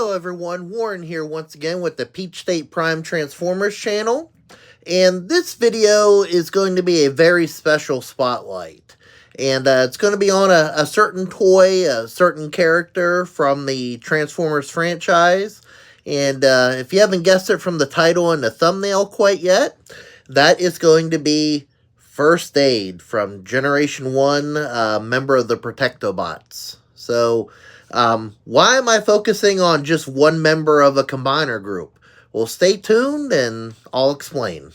Hello everyone, Warren here once again with the Peach State Prime Transformers channel. And this video is going to be a very special spotlight. And it's going to be on a certain toy, a certain character from the Transformers franchise. And if you haven't guessed it from the title and the thumbnail quite yet, that is going to be First Aid from Generation 1, member of the Protectobots. So, why am I focusing on just one member of a combiner group? Well, stay tuned and I'll explain.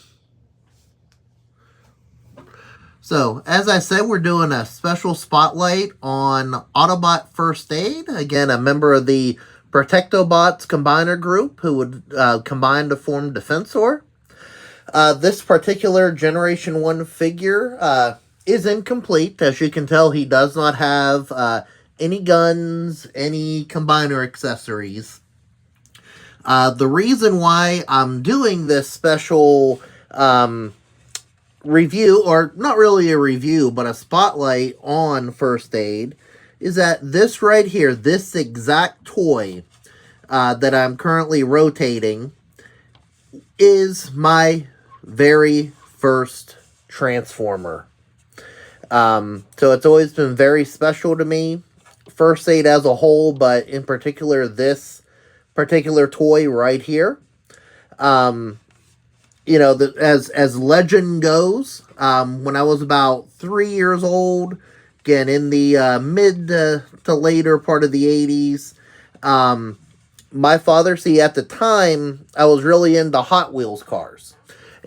So, as I said, we're doing a special spotlight on Autobot First Aid. Again, a member of the Protectobots combiner group who would combine to form Defensor. This particular Generation 1 figure is incomplete. As you can tell, he does not have any guns, any combiner accessories. The reason why I'm doing this special review, or not really a review, but a spotlight on First Aid, is that this right here, this exact toy that I'm currently rotating, is my very first Transformer. So it's always been very special to me. First Aid as a whole, but in particular this particular toy right here. You know, as legend goes, when I was about 3 years old, again in the mid to later part of the 80s, my father, see, at the time, I was really into Hot Wheels cars.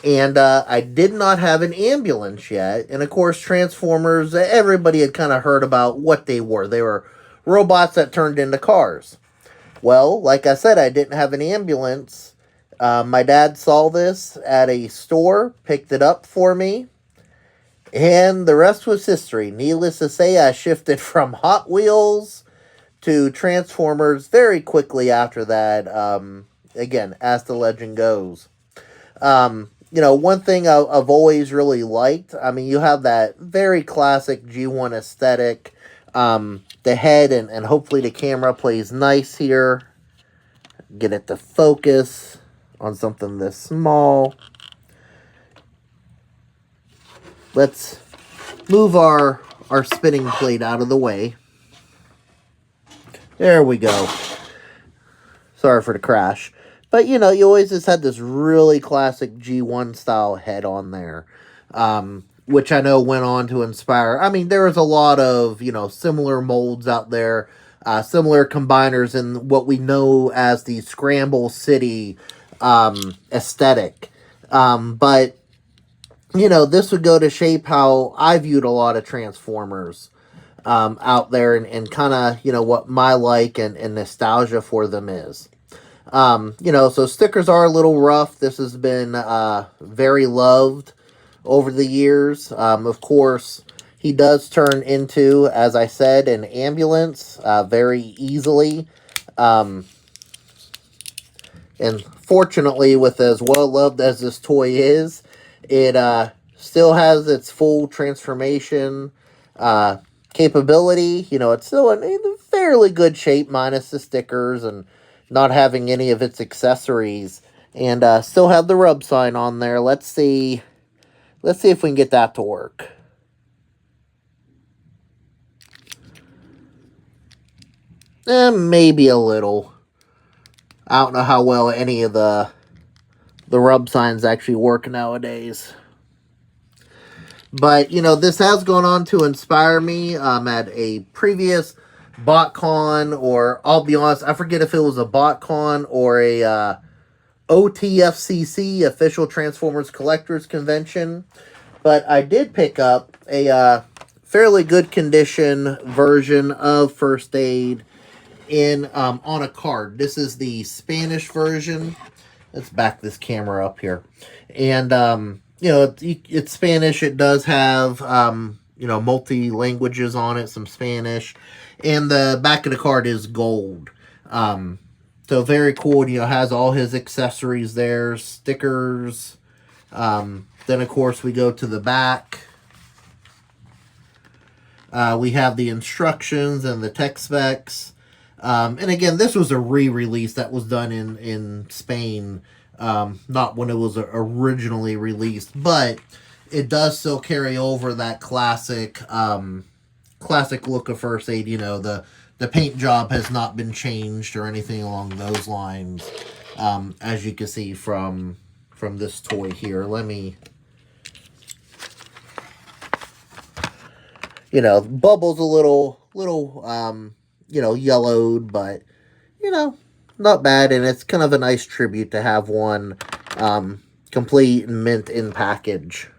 And I did not have an ambulance yet. And of course, Transformers, everybody had kind of heard about what they were. They were robots that turned into cars. Well, like I said, I didn't have an ambulance. My dad saw this at a store, picked it up for me, and the rest was history. Needless to say, I shifted from Hot Wheels to Transformers very quickly after that, again, as the legend goes. You know, one thing I've always really liked, I mean, you have that very classic G1 aesthetic. The head and hopefully the camera plays nice here. Get it to focus on something this small. Let's move our spinning plate out of the way. There we go. Sorry for the crash. But, you know, you always just had this really classic G1 style head on there. Which I know went on to inspire. I mean, there was a lot of, you know, similar molds out there. Similar combiners in what we know as the Scramble City aesthetic. But, you know, this would go to shape how I viewed a lot of Transformers out there. And kind of, you know, what my like and nostalgia for them is. You know, so stickers are a little rough. This has been very loved over the years. Of course, he does turn into, as I said, an ambulance very easily. And fortunately, with as well loved as this toy is, it still has its full transformation capability. You know, it's still in fairly good shape, minus the stickers and not having any of its accessories. And still have the rub sign on there. Let's see if we can get that to work. Maybe a little. I don't know how well any of the rub signs actually work nowadays. But, you know, this has gone on to inspire me at a previous BotCon, or I'll be honest, I forget if it was a BotCon or a OTFCC, Official Transformers Collectors Convention. But I did pick up a fairly good condition version of First Aid in on a card. This is the Spanish version. Let's back this camera up here. And, you know, it's Spanish. It does have, you know, multi-languages on it, some Spanish. And the back of the card is gold. So very cool. You know, has all his accessories there, stickers. Then, of course, we go to the back. We have the instructions and the tech specs. And again, this was a re-release that was done in Spain, not when it was originally released, but it does still carry over that classic look of First Aid. You know, the paint job has not been changed or anything along those lines, as you can see from this toy here. Let me, you know, Bubble's a little you know, yellowed, but you know, not bad, and it's kind of a nice tribute to have one complete mint in package.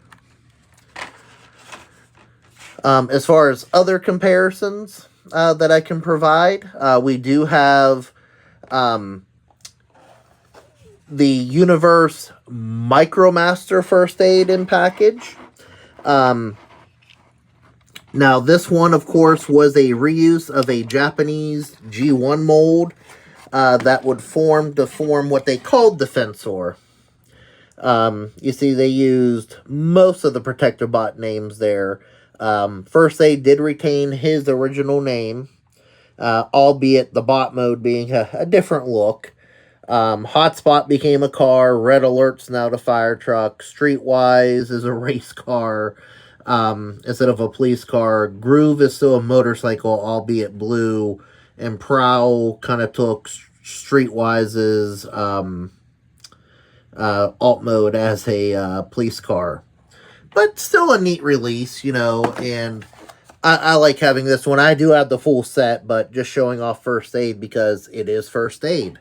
As far as other comparisons that I can provide, we do have the Universe Micromaster First Aid in package. Now, this one, of course, was a reuse of a Japanese G1 mold that would form what they called Defensor. You see, they used most of the Protectobot names there. First Aid did retain his original name, albeit the bot mode being a different look. Hotspot became a car, Red Alert's now the fire truck, Streetwise is a race car instead of a police car. Groove is still a motorcycle, albeit blue, and Prowl kind of took Streetwise's alt mode as a police car. But still a neat release, you know, and I like having this one. I do have the full set, but just showing off First Aid because it is First Aid.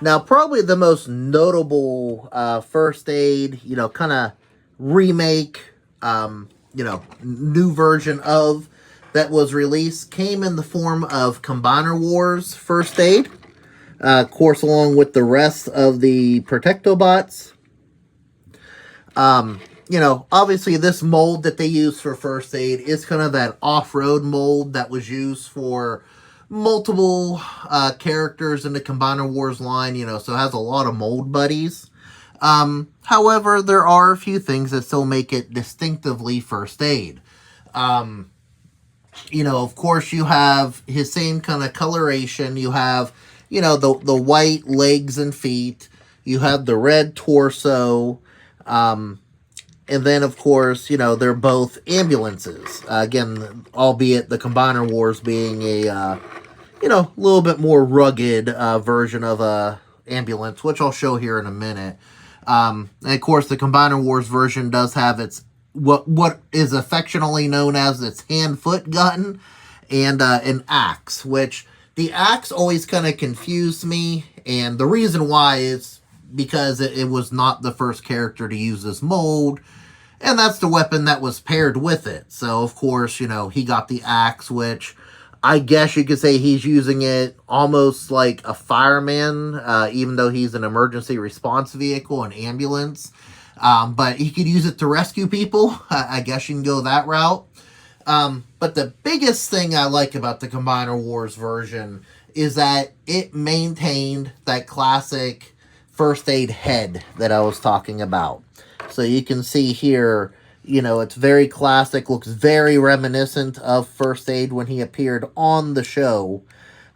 Now, probably the most notable First Aid, you know, kind of remake, you know, new version of that was released came in the form of Combiner Wars First Aid. Of course, along with the rest of the Protectobots. You know, obviously this mold that they use for First Aid is kind of that off-road mold that was used for multiple characters in the Combiner Wars line, you know, so it has a lot of mold buddies. However, there are a few things that still make it distinctively First Aid. You know, of course, you have his same kind of coloration. You have, you know, the white legs and feet. You have the red torso. And then, of course, you know, they're both ambulances. Again, albeit the Combiner Wars being a, you know, a little bit more rugged version of a ambulance, which I'll show here in a minute. And, of course, the Combiner Wars version does have its, what is affectionately known as its hand-foot gun and an axe, which the axe always kind of confused me. And the reason why is because it was not the first character to use this mold, and that's the weapon that was paired with it. So, of course, you know, he got the axe, which I guess you could say he's using it almost like a fireman, even though he's an emergency response vehicle, an ambulance. But he could use it to rescue people. I guess you can go that route. But the biggest thing I like about the Combiner Wars version is that it maintained that classic First Aid head that I was talking about. So you can see here, you know, it's very classic, looks very reminiscent of First Aid when he appeared on the show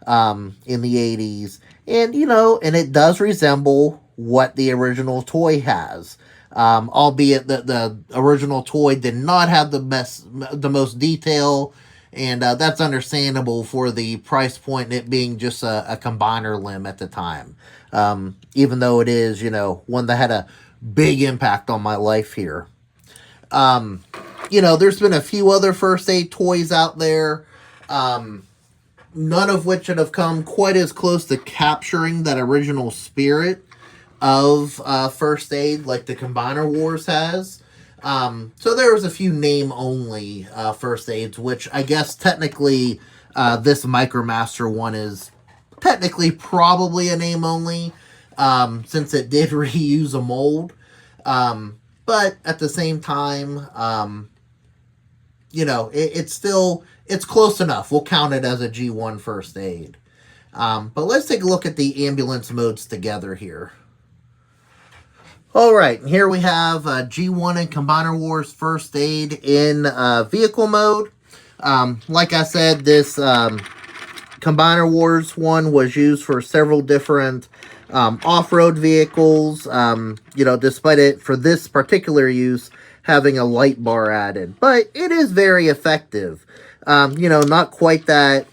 in the 80s. And, you know, and it does resemble what the original toy has. Albeit that the original toy did not have the most detail, and that's understandable for the price point and it being just a combiner limb at the time. Even though it is, you know, one that had a big impact on my life here. You know, there's been a few other First Aid toys out there, none of which have come quite as close to capturing that original spirit of First Aid like the Combiner Wars has. So there was a few name-only First Aids, which I guess technically this Micromaster one is technically probably a name-only, since it did reuse a mold. But at the same time, you know, it's close enough. We'll count it as a G1 First Aid. But let's take a look at the ambulance modes together here. All right, here we have G1 and Combiner Wars First Aid in vehicle mode. Like I said, this Combiner Wars one was used for several different off-road vehicles, despite it, for this particular use, having a light bar added. But it is very effective. Not quite that,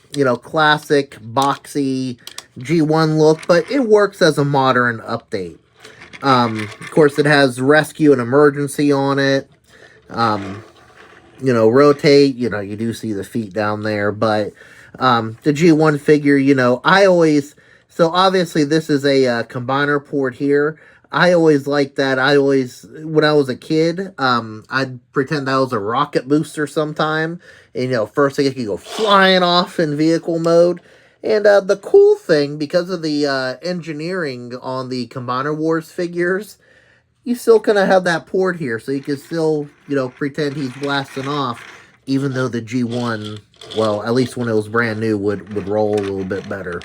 classic, boxy G1 look, but it works as a modern update. Of course, it has rescue and emergency on it. Um, rotate, you do see the feet down there, but the G1 figure, so obviously this is a combiner port here. I always liked that. When I was a kid, I'd pretend I was a rocket booster sometime, and, first thing I could go flying off in vehicle mode. And the cool thing, because of the engineering on the Combiner Wars figures, you still kind of have that port here, so you can still, pretend he's blasting off, even though the G1, well, at least when it was brand new, would roll a little bit better.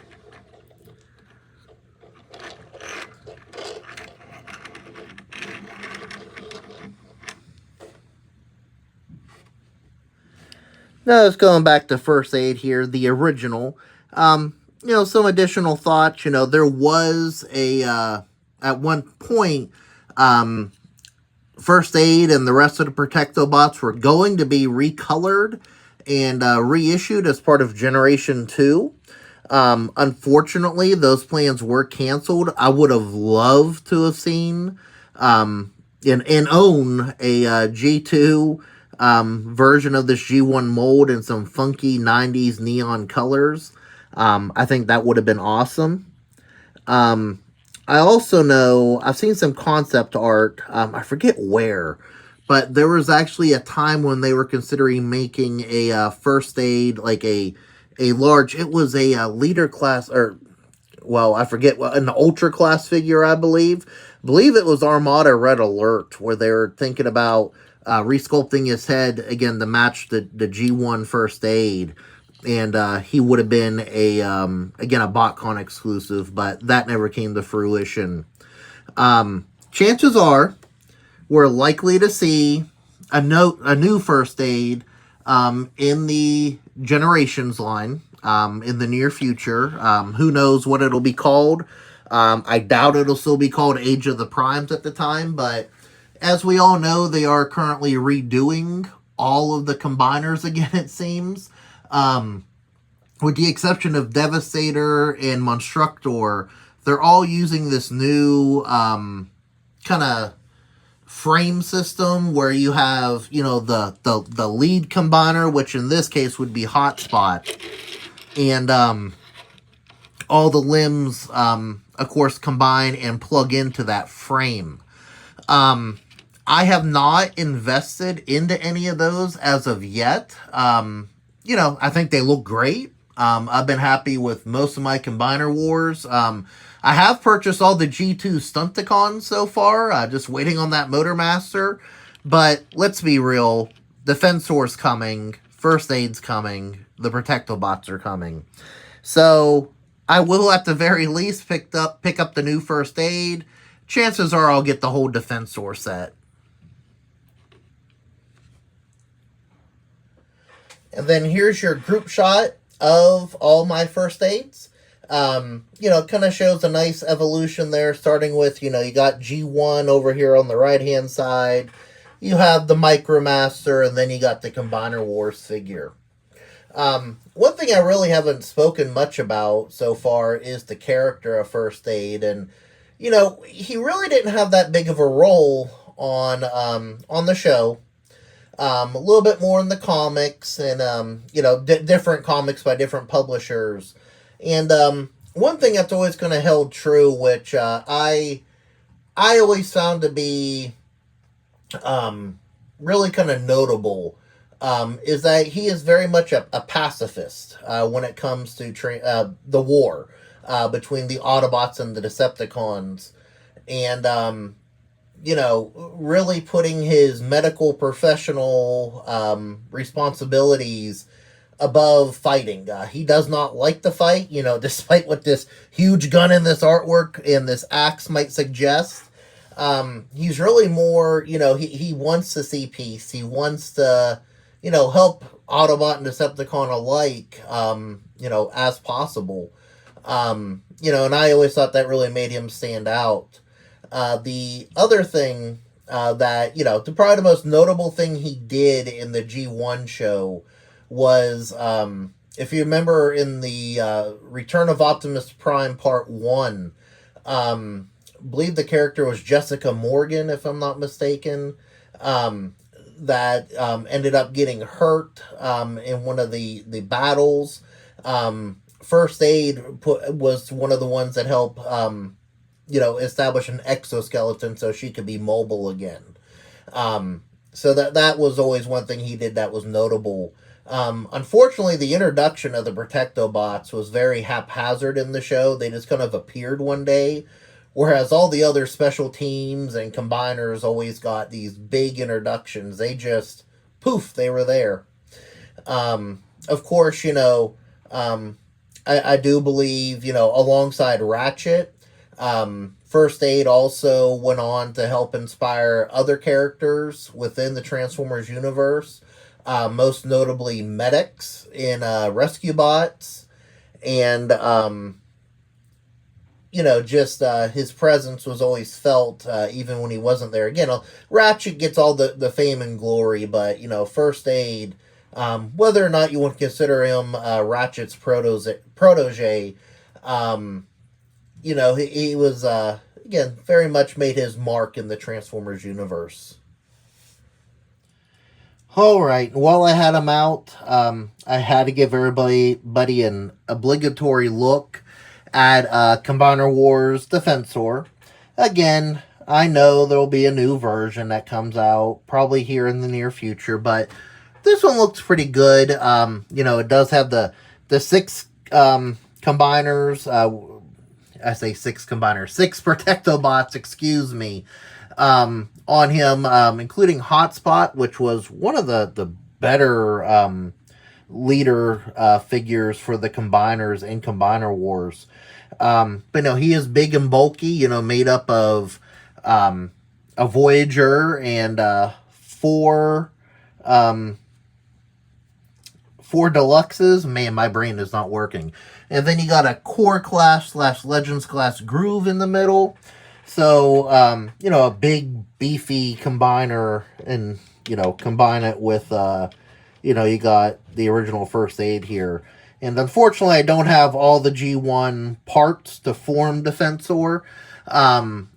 Now, let's going back to First Aid here, the original. Some additional thoughts. There was at one point, First Aid and the rest of the Protectobots were going to be recolored and reissued as part of Generation 2. Unfortunately, those plans were canceled. I would have loved to have seen and own a G2 version of this G1 mold in some funky 90s neon colors. I think that would have been awesome. I also know, I've seen some concept art, I forget where, but there was actually a time when they were considering making a First Aid, like a large, it was a leader class, or, well, I forget, an ultra class figure, I believe. I believe it was Armada Red Alert, where they were thinking about resculpting his head, again, to match the G1 First Aid. And he would have been again, a BotCon exclusive, but that never came to fruition. Chances are we're likely to see a new First Aid in the Generations line in the near future. Who knows what it'll be called? I doubt it'll still be called Age of the Primes at the time, but as we all know, they are currently redoing all of the combiners again, it seems. With the exception of Devastator and Monstructor, they're all using this new kind of frame system where you have, the lead combiner, which in this case would be Hotspot, and all the limbs, of course, combine and plug into that frame. I have not invested into any of those as of yet. I think they look great. I've been happy with most of my Combiner Wars. I have purchased all the G2 Stunticons so far, just waiting on that Motormaster. But let's be real, Defensor's coming, First Aid's coming, the Protectobots are coming. So I will at the very least pick up the new First Aid. Chances are I'll get the whole Defensor set. And then here's your group shot of all my First Aids. It kind of shows a nice evolution there, starting with, you got G1 over here on the right-hand side. You have the Micromaster, and then you got the Combiner Wars figure. One thing I really haven't spoken much about so far is the character of First Aid, and, he really didn't have that big of a role on the show. A little bit more in the comics and, different comics by different publishers. And one thing that's always kind of held true, which I always found to be really kind of notable, is that he is very much a pacifist when it comes to the war between the Autobots and the Decepticons. And, really putting his medical professional responsibilities above fighting. He does not like to fight, despite what this huge gun in this artwork and this axe might suggest. He's really more, he wants to see peace. He wants to, help Autobot and Decepticon alike, as possible. And I always thought that really made him stand out. The other thing that, probably the most notable thing he did in the G1 show was, if you remember in the Return of Optimus Prime Part 1, believe the character was Jessica Morgan, if I'm not mistaken, that ended up getting hurt in one of the battles. First Aid was one of the ones that helped, establish an exoskeleton so she could be mobile again. So that was always one thing he did that was notable. Unfortunately, the introduction of the Protectobots was very haphazard in the show. They just kind of appeared one day, whereas all the other special teams and combiners always got these big introductions. They just, poof, they were there. Of course, I do believe, alongside Ratchet, First Aid also went on to help inspire other characters within the Transformers universe, most notably medics in Rescue Bots, and, his presence was always felt even when he wasn't there. Again, Ratchet gets all the fame and glory, but, First Aid, whether or not you want to consider him Ratchet's protege, he was, again, very much made his mark in the Transformers universe. Alright, while I had him out, I had to give everybody an obligatory look at Combiner Wars Defensor. Again, I know there will be a new version that comes out probably here in the near future, but this one looks pretty good. It does have the 6 combiners. I say 6 combiners. 6 Protectobots, excuse me, on him, including Hotspot, which was one of the better leader figures for the combiners in Combiner Wars. But no, he is big and bulky, made up of a Voyager and 4 deluxes. Man, my brain is not working. And then you got a core class / legends class groove in the middle. So, a big beefy combiner, and, combine it with, you got the original First Aid here. And unfortunately, I don't have all the G1 parts to form Defensor,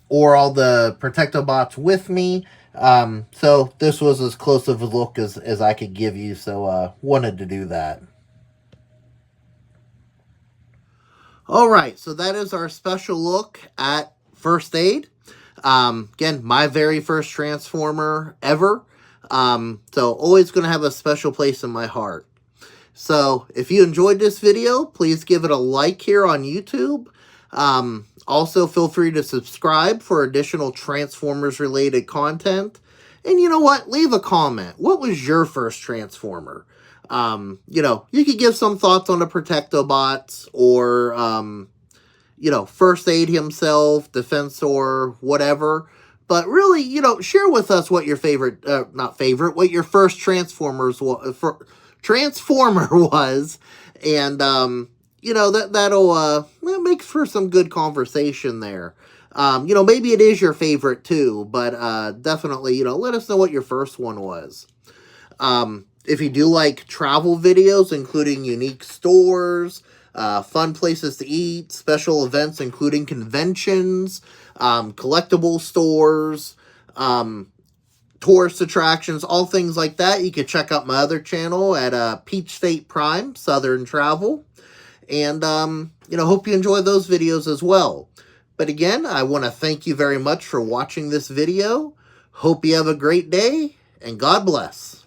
or all the Protectobots with me. So this was as close of a look as I could give you, so wanted to do that. Alright, so that is our special look at First Aid. Again, my very first Transformer ever. So always going to have a special place in my heart. So if you enjoyed this video, please give it a like here on YouTube. Also, feel free to subscribe for additional Transformers-related content. And you know what? Leave a comment. What was your first Transformer? You could give some thoughts on the Protectobots or, First Aid himself, Defensor, whatever. But really, share with us what your what your first Transformer was. And, that'll make for some good conversation there. Maybe it is your favorite too, but definitely, let us know what your first one was. If you do like travel videos, including unique stores, fun places to eat, special events, including conventions, collectible stores, tourist attractions, all things like that, you can check out my other channel at Peach State Prime, Southern Travel. And, hope you enjoy those videos as well. But again, I want to thank you very much for watching this video. Hope you have a great day, and God bless.